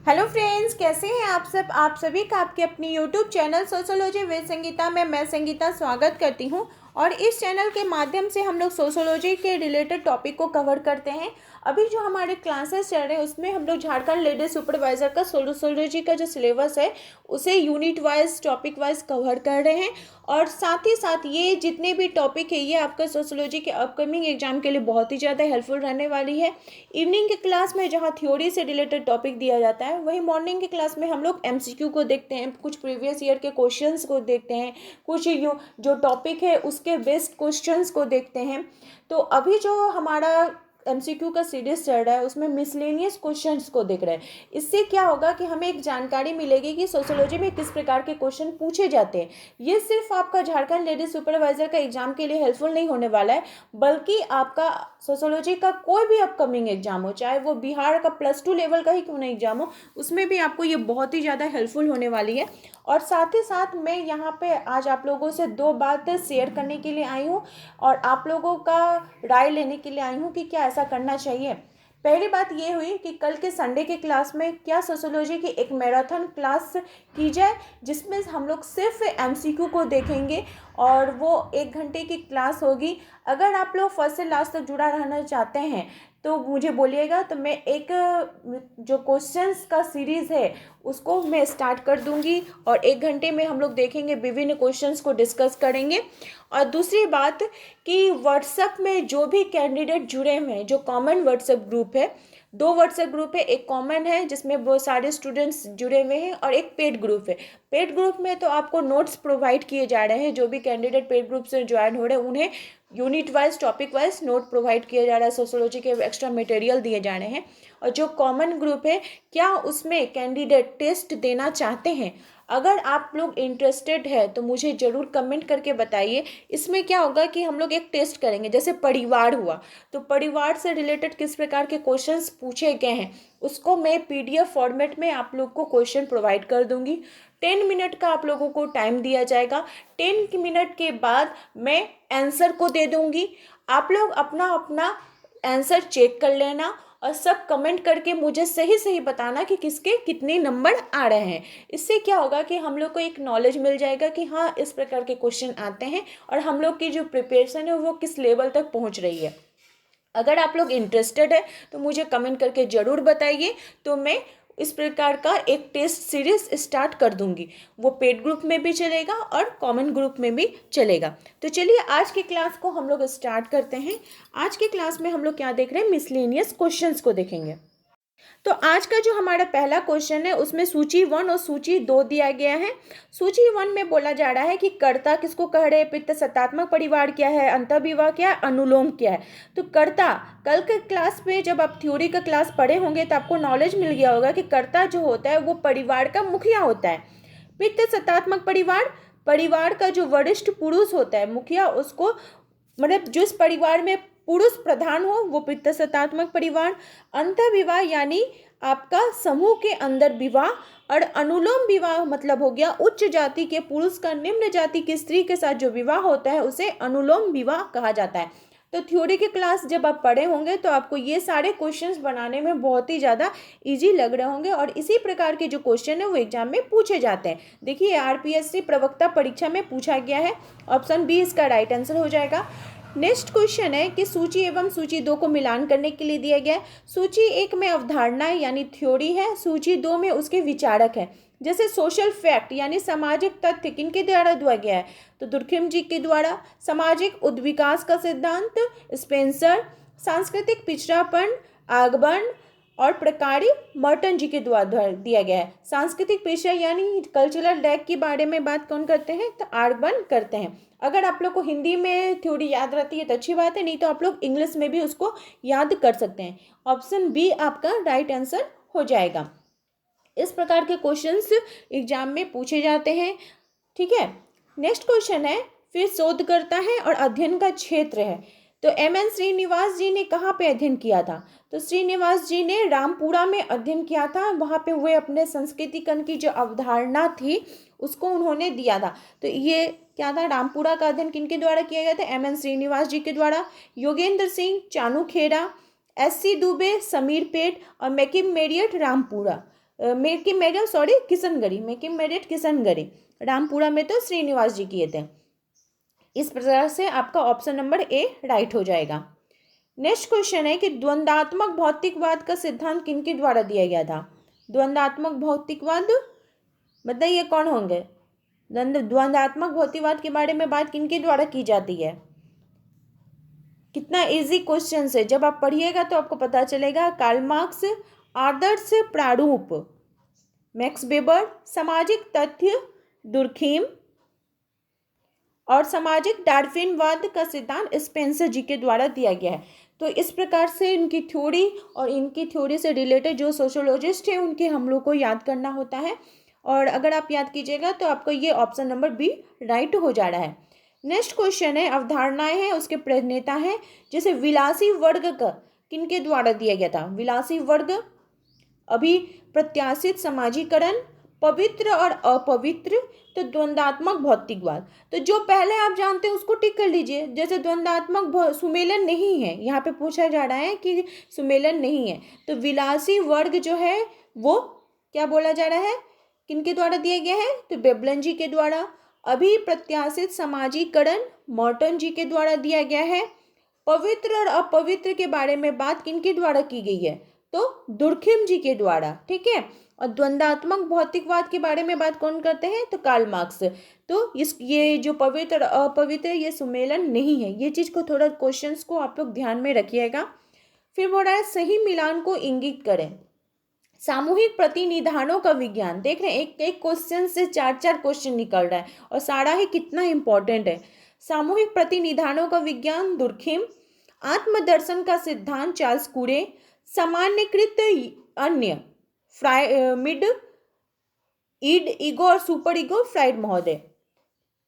Hello friends, कैसे हैं आप सब। आप सभी का आपके अपनी YouTube channel sociology with Sangeeta में मैं संगीता स्वागत करती हूं। और इस चैनल के माध्यम से हम लोग सोशोलॉजी के रिलेटेड टॉपिक को कवर करते हैं। अभी जो हमारे क्लासेस चल रहे हैं उसमें हम लोग झारखंड लेडी सुपरवाइजर का सोशोलॉजी का जो सिलेबस है उसे unit wise topic wise cover कर रहे हैं। और साथ ही साथ ये जितने भी टॉपिक है ये आपका सोशोलॉजी के अपकमिंग एग्जाम के लिए बहुत ही ज़्यादा हेल्पफुल रहने वाली है। इवनिंग के क्लास में जहाँ थ्योरी से रिलेटेड टॉपिक दिया जाता है वहीं मॉर्निंग के क्लास में हम लोग एमसीक्यू को देखते हैं, कुछ प्रीवियस ईयर के क्वेश्चंस को देखते हैं, कुछ जो टॉपिक है उसके बेस्ड क्वेश्चंस को देखते हैं। तो अभी जो हमारा एमसीक्यू का सीरीज चल रहा है उसमें मिसलेनियस क्वेश्चंस को देख रहे हैं। इससे क्या होगा कि हमें एक जानकारी मिलेगी कि सोशोलॉजी में किस प्रकार के क्वेश्चन पूछे जाते हैं। ये सिर्फ आपका झारखंड लेडी सुपरवाइजर का एग्जाम के लिए हेल्पफुल नहीं होने वाला है, बल्कि आपका सोशोलॉजी का कोई भी अपकमिंग एग्जाम हो, चाहे वो बिहार का +2 लेवल का ही क्यों ना एग्जाम हो, उसमें भी आपको ये बहुत ही ज़्यादा हेल्पफुल होने वाली है। और साथ ही साथ मैं यहाँ पे आज आप लोगों से 2 बात शेयर करने के लिए आई हूँ और आप लोगों का राय लेने के लिए आई हूँ कि क्या ऐसा करना चाहिए। पहली बात ये हुई कि कल के संडे के क्लास में क्या सोशोलॉजी की एक मैराथन क्लास की जाए जिसमें हम लोग सिर्फ एमसीक्यू को देखेंगे और वो 1 घंटे की क्लास होगी। अगर आप लोग फर्स्ट से लास्ट तक जुड़ा रहना चाहते हैं तो मुझे बोलिएगा, तो मैं एक जो क्वेश्चंस का सीरीज़ है उसको मैं स्टार्ट कर दूंगी और 1 घंटे में हम लोग देखेंगे, विभिन्न क्वेश्चंस को डिस्कस करेंगे। और दूसरी बात कि व्हाट्सएप में जो भी कैंडिडेट जुड़े हुए हैं, जो कॉमन व्हाट्सएप ग्रुप है, 2 व्हाट्सएप ग्रुप है, एक कॉमन है जिसमें बहुत सारे स्टूडेंट्स जुड़े हुए हैं और एक पेड ग्रुप है। पेड ग्रुप में तो आपको नोट्स प्रोवाइड किए जा रहे हैं, जो भी कैंडिडेट पेड ग्रुप से ज्वाइन हो रहे हैं उन्हें unit wise topic wise note provide किया जा रहा है, सोशोलॉजी के एक्स्ट्रा मटेरियल दिए जा रहे हैं। और जो कॉमन ग्रुप है, क्या उसमें कैंडिडेट टेस्ट देना चाहते हैं? अगर आप लोग इंटरेस्टेड है तो मुझे ज़रूर कमेंट करके बताइए। इसमें क्या होगा कि हम लोग एक टेस्ट करेंगे, जैसे परिवार हुआ तो परिवार से रिलेटेड किस प्रकार के क्वेश्चंस पूछे गए हैं उसको मैं पीडीएफ फॉर्मेट में आप लोग को क्वेश्चन प्रोवाइड कर दूंगी। 10 मिनट का आप लोगों को टाइम दिया जाएगा। 10 मिनट के बाद मैं आंसर को दे दूंगी। आप लोग अपना अपना आंसर चेक कर लेना और सब कमेंट करके मुझे सही सही बताना कि किसके कितने नंबर आ रहे हैं। इससे क्या होगा कि हम लोग को एक नॉलेज मिल जाएगा कि हाँ इस प्रकार के क्वेश्चन आते हैं और हम लोग की जो प्रिपरेशन है वो किस लेवल तक पहुंच रही है। अगर आप लोग इंटरेस्टेड है तो मुझे कमेंट करके ज़रूर बताइए, तो मैं इस प्रकार का एक टेस्ट सीरीज स्टार्ट कर दूंगी। वो पेड ग्रुप में भी चलेगा और कॉमन ग्रुप में भी चलेगा। तो चलिए आज की क्लास को हम लोग स्टार्ट करते हैं। आज की क्लास में हम लोग क्या देख रहे हैं, मिसलेनियस क्वेश्चंस को देखेंगे। तो आज का जो हमारा पहला क्वेश्चन है उसमें सूची 1 और सूची 2 दिया गया है। सूची 1 में बोला जा रहा है कि कर्ता किसको कह रहे हैं, पित्त सत्तात्मक परिवार क्या है, अंतःविवाह क्या है, अनुलोम क्या है। तो कर्ता, कल के क्लास में जब आप थ्योरी का क्लास पढ़े होंगे तो आपको नॉलेज मिल गया होगा कि कर्ता जो होता है वो परिवार का मुखिया होता है। पित्त सत्तात्मक परिवार, परिवार का जो वरिष्ठ पुरुष होता है मुखिया, उसको मतलब जिस परिवार में पुरुष प्रधान हो वो पित्त सत्तात्मक परिवार। अंतःविवाह यानी आपका समूह के अंदर विवाह। और अनुलोम विवाह मतलब हो गया उच्च जाति के पुरुष का निम्न जाति की स्त्री के साथ जो विवाह होता है उसे अनुलोम विवाह कहा जाता है। तो थ्योरी के क्लास जब आप पढ़े होंगे तो आपको ये सारे क्वेश्चंस बनाने में बहुत ही ज़्यादा इजी लग रहे होंगे और इसी प्रकार के जो क्वेश्चन है वो एग्जाम में पूछे जाते हैं। देखिए आरपीएससी प्रवक्ता परीक्षा में पूछा गया है, ऑप्शन बी इसका राइट आंसर हो जाएगा। नेक्स्ट क्वेश्चन है कि सूची एवं सूची 2 को मिलान करने के लिए दिया गया है। सूची 1 में अवधारणाएं यानी थ्योरी है, सूची 2 में उसके विचारक है। जैसे सोशल फैक्ट यानी सामाजिक तथ्य किनके द्वारा दिया गया है, तो दुर्खिम जी के द्वारा। सामाजिक उद्विकास का सिद्धांत स्पेंसर। सांस्कृतिक पिछड़ापन आगबन और प्रकारी मर्टन जी के द्वारा दिया गया है। सांस्कृतिक पिछड़ा यानी कल्चरल लैग के बारे में बात कौन करते हैं, तो आगबन करते हैं। अगर आप लोग को हिंदी में थ्योरी याद रहती है तो अच्छी बात है, नहीं तो आप लोग इंग्लिश में भी उसको याद कर सकते हैं। ऑप्शन बी आपका राइट आंसर हो जाएगा। इस प्रकार के क्वेश्चंस एग्जाम में पूछे जाते हैं। ठीक है, नेक्स्ट क्वेश्चन है फिर शोधकर्ता है और अध्ययन का क्षेत्र है। तो एम.एन. श्रीनिवास जी ने कहाँ पे अध्ययन किया था, तो श्रीनिवास जी ने रामपुरा में अध्ययन किया था। वहाँ पे हुए अपने संस्कृतिकरण की जो अवधारणा थी उसको उन्होंने दिया था। तो ये क्या था, रामपुरा का अध्ययन किनके द्वारा किया गया था, एम.एन. श्रीनिवास जी के द्वारा। योगेंद्र सिंह चानू खेड़ा, एस.सी. दुबे समीर पेट और McKim Marriott Rampura. McKim Marriott Kishangarhi. Rampura में तो श्रीनिवास जी किए थे। इस प्रकार से आपका ऑप्शन नंबर ए राइट हो जाएगा। नेक्स्ट क्वेश्चन है कि द्वंद्वात्मक भौतिकवाद का सिद्धांत किनके द्वारा दिया गया था? द्वंद्वात्मक भौतिकवाद बताइए कौन होंगे? द्वंद्वात्मक भौतिकवाद के बारे में बात किनके द्वारा की जाती है? कितना इजी क्वेश्चन है, जब आप पढ़िएगा तो आपको पता चलेगा। कार्ल मार्क्स, आदर्श प्रारूप मैक्स वेबर, सामाजिक तथ्य दुर्खीम और सामाजिक डार्विनवाद का सिद्धांत स्पेंसर जी के द्वारा दिया गया है। तो इस प्रकार से इनकी थ्योरी और इनकी थ्योरी से रिलेटेड जो सोशोलॉजिस्ट हैं उनके हम लोग को याद करना होता है, और अगर आप याद कीजिएगा तो आपको ये ऑप्शन नंबर बी राइट हो जा रहा है। नेक्स्ट क्वेश्चन है अवधारणाएं हैं उसके प्रणेता हैं। जैसे विलासी वर्ग का किनके द्वारा दिया गया था? विलासी वर्ग, अभी प्रत्याशित समाजीकरण, पवित्र और अपवित्र, तो द्वंद्वात्मक भौतिकवाद। तो जो पहले आप जानते हैं उसको टिक कर लीजिए। जैसे द्वंद्वात्मक सुमेलन नहीं है, यहाँ पे पूछा जा रहा है कि सुमेलन नहीं है, तो विलासी वर्ग जो है वो क्या बोला जा रहा है, किनके द्वारा दिया गया है? तो वेबलन जी के द्वारा। अभी प्रत्याशित समाजीकरण मॉर्टन जी के द्वारा दिया गया है। पवित्र और अपवित्र के बारे में बात किनके द्वारा की गई है? तो दुर्खिम जी के द्वारा, ठीक है। और द्वंद्वात्मक भौतिकवाद के बारे में बात कौन करते हैं? तो कार्ल मार्क्स। तो ये जो पवित्र और अपवित्र ये सुमेलन नहीं है, ये चीज को थोड़ा क्वेश्चंस को आप लोग ध्यान में रखिएगा। फिर बोल रहा है सही मिलान को इंगित करें। सामूहिक प्रतिनिधानों का विज्ञान, देख रहे हैं एक एक क्वेश्चन से चार चार क्वेश्चन निकल रहा है और सारा ही कितना इंपॉर्टेंट है। सामूहिक प्रतिनिधानों का विज्ञान दुर्खिम, आत्मदर्शन का सिद्धांत चार्ल्स कुरे, सामान्यकृत अन्य मिड ईड ईगो और सुपर ईगो फ्राइड महोदय।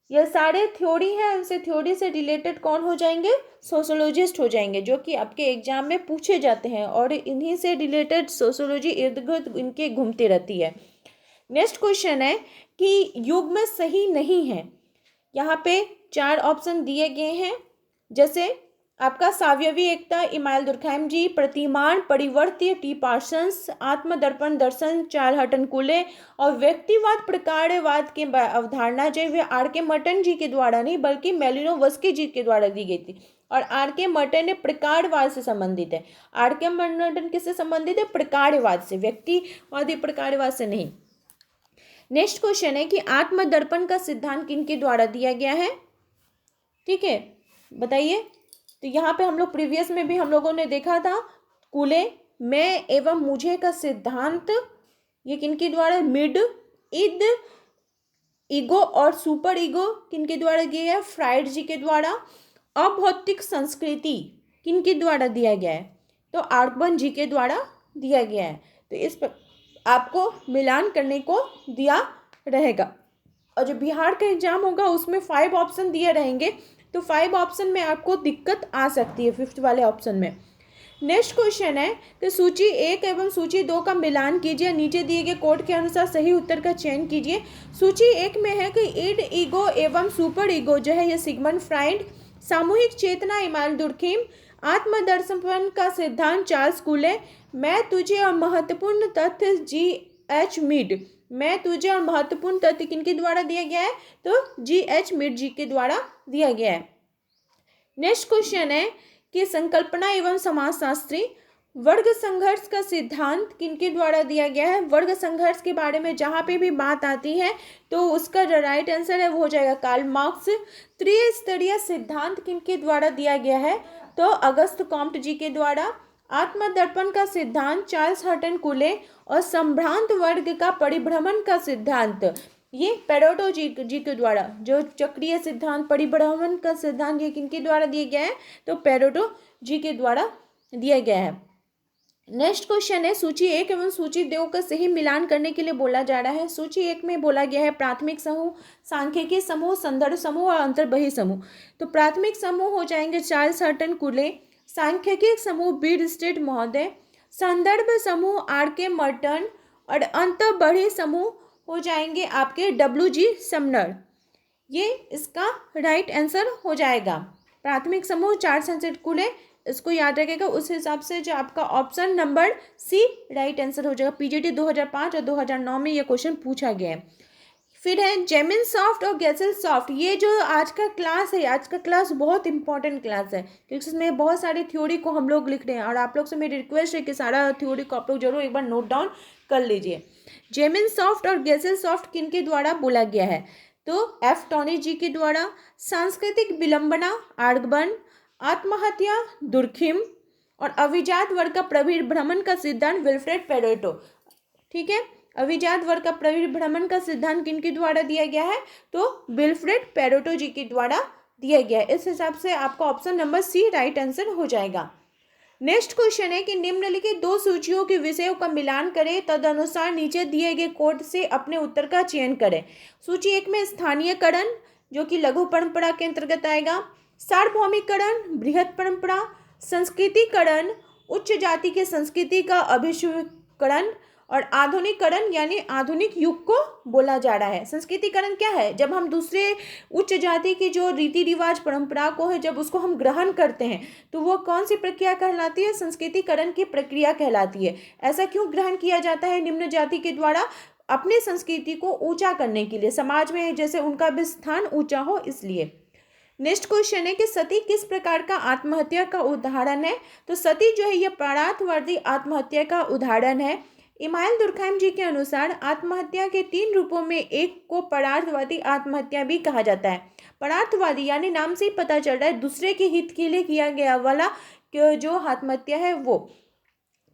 ये सारे थ्योरी हैं, इनसे थ्योरी से रिलेटेड कौन हो जाएंगे? सोशोलॉजिस्ट हो जाएंगे, जो कि आपके एग्जाम में पूछे जाते हैं और इन्हीं से रिलेटेड सोशोलॉजी इर्द गिर्द इनके घूमती रहती है। नेक्स्ट क्वेश्चन है कि युग में सही नहीं है। यहाँ पे चार ऑप्शन दिए गए हैं। जैसे आपका सावयवी एकता इमानुएल दुर्खैम जी, प्रतिमान परिवर्त्य टी पार्सन्स, आत्मदर्पण दर्शन चार्ल्स हटन कुले और व्यक्तिवाद प्रकारवाद के अवधारणा जो वे आर के मर्टन जी के द्वारा नहीं बल्कि मेलिनोवस्की जी के द्वारा दी गई थी। और आर के मर्टन ने प्रकारवाद से संबंधित है। आर के मर्टन किससे संबंधित है? प्रकारवाद से, व्यक्तिवादी प्रकारवाद से नहीं। नेक्स्ट क्वेश्चन है कि आत्मदर्पण का सिद्धांत किनके द्वारा दिया गया है? ठीक है, बताइए। तो यहाँ पे हम लोग प्रीवियस में भी हम लोगों ने देखा था कुले, मैं एवं मुझे का सिद्धांत, ये किनके द्वारा? मिड ईद ईगो और सुपर ईगो किनके द्वारा दिया गया है? फ्राइड जी के द्वारा। अभौतिक संस्कृति किनके द्वारा दिया गया है? तो आर्कबन जी के द्वारा दिया गया है। तो इस पर आपको मिलान करने को दिया रहेगा, और जो बिहार का एग्जाम होगा उसमें 5 ऑप्शन दिए रहेंगे, तो 5 ऑप्शन में आपको दिक्कत आ सकती है 5th वाले ऑप्शन में। नेक्स्ट क्वेश्चन है कि सूची 1 एवं सूची 2 का मिलान कीजिए, नीचे दिए गए कोड के अनुसार सही उत्तर का चयन कीजिए। सूची 1 में है कि ईड ईगो एवं सुपर ईगो जो है ये सिगमंड फ्राइड, सामूहिक चेतना इमानुएल दुर्खीम, आत्मदर्शन का सिद्धांत चार्ल्स कुले, मैं तुझे और महत्वपूर्ण तथ्य G.H. मीड, मैं तुझे और महत्वपूर्ण तथ्य किनके द्वारा दिया गया है? तो G.H. मीड जी के द्वारा दिया गया है। नेक्स्ट क्वेश्चन है कि संकल्पना एवं समाजशास्त्री, वर्ग संघर्ष का सिद्धांत किनके द्वारा दिया गया है? वर्ग संघर्ष के बारे में जहाँ पे भी बात आती है तो उसका जो राइट आंसर है वो हो जाएगा कार्ल मार्क्स। त्रिस्तरीय सिद्धांत किनके द्वारा दिया गया है? तो अगस्त कॉम्ट जी के द्वारा। आत्मदर्पण का सिद्धांत चार्ल्स हटन कुले और संभ्रांत वर्ग का परिभ्रमण का सिद्धांत ये पेरेटो जी के द्वारा, जो चक्रीय सिद्धांत परिभ्रमण का सिद्धांत ये किनके द्वारा दिया गया है? तो पेरेटो जी के द्वारा दिया गया है। नेक्स्ट क्वेश्चन है सूची 1 एवं सूची 2 का सही मिलान करने के लिए बोला जा रहा है। सूची 1 में बोला गया है प्राथमिक समूह, सांख्यिकी समूह, संदर्भ समूह और अंतर्बही समूह। तो प्राथमिक समूह हो जाएंगे चार्ल्स हटन कुले, सांख्यिकी समूह बीड स्टेट महोदय, संदर्भ समूह आर के मर्टन और अंतर्बही समूह हो जाएंगे आपके WG समनर। ये इसका राइट आंसर हो जाएगा। प्राथमिक समूह चार्ल्स हटन कुले, इसको याद रखेगा। उस हिसाब से जो आपका option number C right answer हो जाएगा। पीजीटी 2005 और 2009 में ये क्वेश्चन पूछा गया है। फिर है जेमिन सॉफ्ट और गैसल सॉफ्ट। ये जो आज का क्लास है, आज का क्लास बहुत इंपॉर्टेंट क्लास है क्योंकि इसमें बहुत सारी थ्योरी को हम लोग लिख रहे हैं और आप लोग से मेरी रिक्वेस्ट है कि सारा थ्योरी को आप लोग जरूर एक बार नोट डाउन कर लीजिए। जेमिन सॉफ्ट और गैसल सॉफ्ट किनके द्वारा बोला गया है? तो एफ टॉनी जी के द्वारा। सांस्कृतिक विलंबना आर्गबन, आत्महत्या दुर्खिम और अभिजात वर्ग का परिभ्रमण का सिद्धांत विल्फ्रेड पेरेटो। ठीक है, अभिजात वर्ग का परिभ्रमण का सिद्धांत किनके द्वारा दिया गया है? तो विल्फ्रेड पेरेटो जी के द्वारा दिया गया है। इस हिसाब से आपका option number C right answer हो जाएगा। नेक्स्ट क्वेश्चन है कि निम्नलिखित दो सूचियों के विषयों का मिलान करें, तदनुसार नीचे दिए गए कोड से अपने उत्तर का चयन करें। सूची एक में स्थानीयकरण जो कि लघु परंपरा के अंतर्गत आएगा, सार्वभौमिकरण बृहत परंपरा, संस्कृतिकरण उच्च जाति के संस्कृति का अभिष्वीकरण और आधुनिकरण यानी आधुनिक युग को बोला जा रहा है। संस्कृतिकरण क्या है? जब हम दूसरे उच्च जाति की जो रीति रिवाज परंपरा को है जब उसको हम ग्रहण करते हैं तो वो कौन सी प्रक्रिया कहलाती है? संस्कृतिकरण की प्रक्रिया कहलाती है। ऐसा क्यों ग्रहण किया जाता है निम्न जाति के द्वारा? अपने संस्कृति को ऊंचा करने के लिए, समाज में जैसे उनका भी स्थान ऊंचा हो इसलिए। नेक्स्ट क्वेश्चन है कि सती किस प्रकार का आत्महत्या का उदाहरण है? तो सती जो है यह परार्थवादी आत्महत्या का उदाहरण है। इमाइल दुर्खैम जी के अनुसार आत्महत्या के 3 रूपों में एक को परार्थवादी आत्महत्या भी कहा जाता है। परार्थवादी यानी नाम से ही पता चल रहा है दूसरे के हित के लिए किया गया वाला जो आत्महत्या है वो।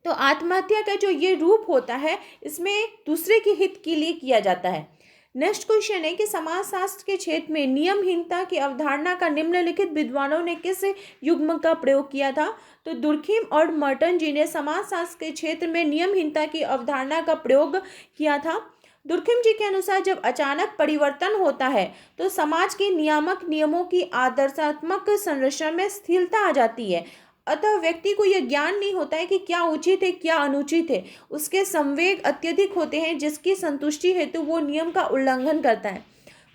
तो आत्महत्या का जो ये रूप होता है इसमें दूसरे के हित के लिए किया जाता है। नेक्स्ट क्वेश्चन है कि समाजशास्त्र के क्षेत्र में नियमहीनता की अवधारणा का निम्नलिखित विद्वानों ने किस युग्म का प्रयोग किया था? तो दुर्खिम और मर्टन जी ने समाजशास्त्र के क्षेत्र में नियमहीनता की अवधारणा का प्रयोग किया था। दुर्खिम जी के अनुसार जब अचानक परिवर्तन होता है तो समाज के नियामक नियमों की आदर्शात्मक संरचना में स्थिरता आ जाती है, अतः व्यक्ति को यह ज्ञान नहीं होता है कि क्या उचित है क्या अनुचित है। उसके संवेग अत्यधिक होते हैं जिसकी संतुष्टि हेतु वो नियम का उल्लंघन करता है।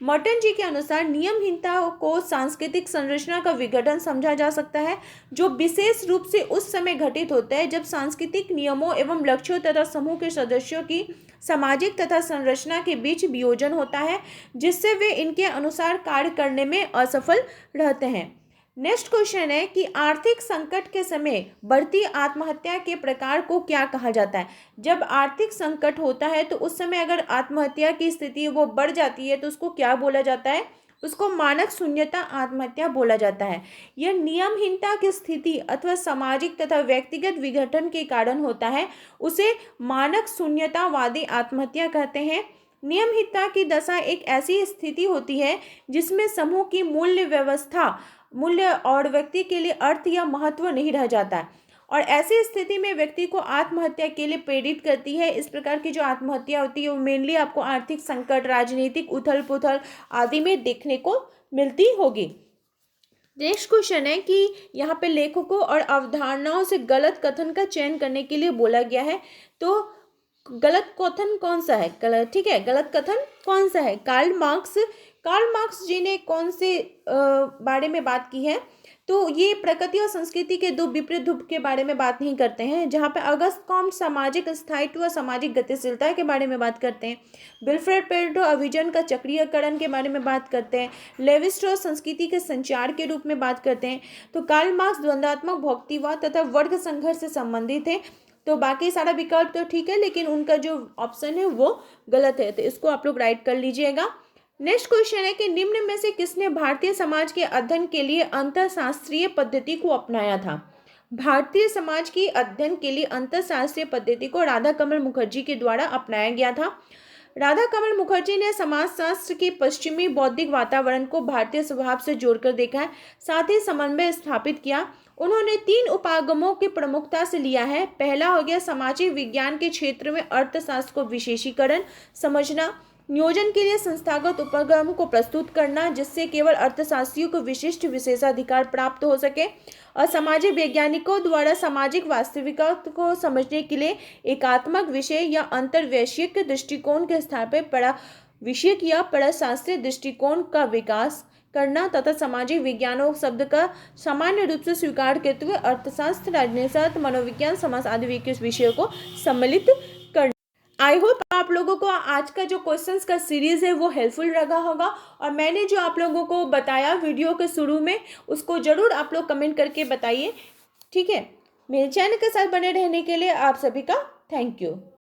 मर्टन जी के अनुसार नियमहीनता को सांस्कृतिक संरचना का विघटन समझा जा सकता है जो विशेष रूप से उस समय घटित होता है जब सांस्कृतिक नियमों एवं लक्ष्यों तथा समूह के सदस्यों की सामाजिक तथा संरचना के बीच वियोजन होता है जिससे वे इनके अनुसार कार्य करने में असफल रहते हैं। नेक्स्ट क्वेश्चन है कि आर्थिक संकट के समय बढ़ती आत्महत्या के प्रकार को क्या कहा जाता है? जब आर्थिक संकट होता है तो उस समय अगर आत्महत्या की स्थिति वो बढ़ जाती है तो उसको क्या बोला जाता है? उसको मानक शून्यता आत्महत्या बोला जाता है। यह नियमहीनता की स्थिति अथवा सामाजिक तथा व्यक्तिगत विघटन के कारण होता है, उसे मानक शून्यतावादी आत्महत्या कहते हैं। नियमहीनता की दशा एक ऐसी स्थिति होती है जिसमें समूह की मूल्य और व्यक्ति के लिए अर्थ या महत्व नहीं रह जाता है और ऐसी स्थिति में व्यक्ति को आत्महत्या के लिए प्रेरित करती है। इस प्रकार की जो आत्महत्या होती है वो मेनली आपको आर्थिक संकट, राजनीतिक उथल पुथल आदि में देखने को मिलती होगी। नेक्स्ट क्वेश्चन है कि यहाँ पे लेखकों और अवधारणाओं से गलत कथन का चयन करने के लिए बोला गया है। तो गलत कथन कौन सा है? ठीक है, गलत कथन कौन सा है? कार्ल मार्क्स जी ने कौन से बारे में बात की है? तो ये प्रकृति और संस्कृति के दो विपरीत ध्रुव के बारे में बात नहीं करते हैं। जहाँ पे अगस्त कॉम्ट सामाजिक स्थायित्व व सामाजिक गतिशीलता के बारे में बात करते हैं। विल्फ्रेड पेरेटो अभिजन का चक्रीयकरण के बारे में बात करते हैं। लेवी स्ट्रॉस संस्कृति के संचार के रूप में बात करते हैं। तो कार्ल मार्क्स द्वंद्वात्मक भौतिकवाद तथा वर्ग संघर्ष से संबंधित है। तो बाकी सारा विकल्प तो ठीक है लेकिन उनका जो ऑप्शन है वो गलत है, तो इसको आप लोग राइट कर लीजिएगा। नेक्स्ट क्वेश्चन है कि निम्न में से किसने भारतीय समाज के अध्ययन के लिए अंतरशास्त्रीय पद्धति को अपनाया था? भारतीय समाज की अध्ययन के लिए अंतरशास्त्रीय पद्धति को राधा कमल मुखर्जी के द्वारा अपनाया गया था। राधा कमल मुखर्जी ने समाजशास्त्र के पश्चिमी बौद्धिक वातावरण को भारतीय स्वभाव से जोड़कर देखा है, साथ ही समन्वय स्थापित किया। उन्होंने 3 उपागमों की प्रमुखता से लिया है। पहला हो गया सामाजिक विज्ञान के क्षेत्र में अर्थशास्त्र को विशेषीकरण समझना, नियोजन के लिए संस्थागत उपगम को प्रस्तुत करना जिससे केवल अर्थशास्त्रियों को विशिष्ट विशेषाधिकार प्राप्त हो सके, और सामाजिक वैज्ञानिकों द्वारा सामाजिक वास्तविकता को समझने के लिए एकात्मक विषय या अंतर्वैश्विक दृष्टिकोण के स्थान पर विषयक या परशास्त्रीय दृष्टिकोण का विकास करना तथा सामाजिक विज्ञानों शब्द का सामान्य रूप से स्वीकार करते हुए अर्थशास्त्र, राजनीतिशास्त्र, मनोविज्ञान, समाज आदि के विषयों को सम्मिलित करना। आई होप आप लोगों को आज का जो क्वेश्चंस का सीरीज है वो हेल्पफुल लगा होगा, और मैंने जो आप लोगों को बताया वीडियो के शुरू में उसको ज़रूर आप लोग कमेंट करके बताइए। ठीक है, मेरे चैनल के साथ बने रहने के लिए आप सभी का थैंक यू।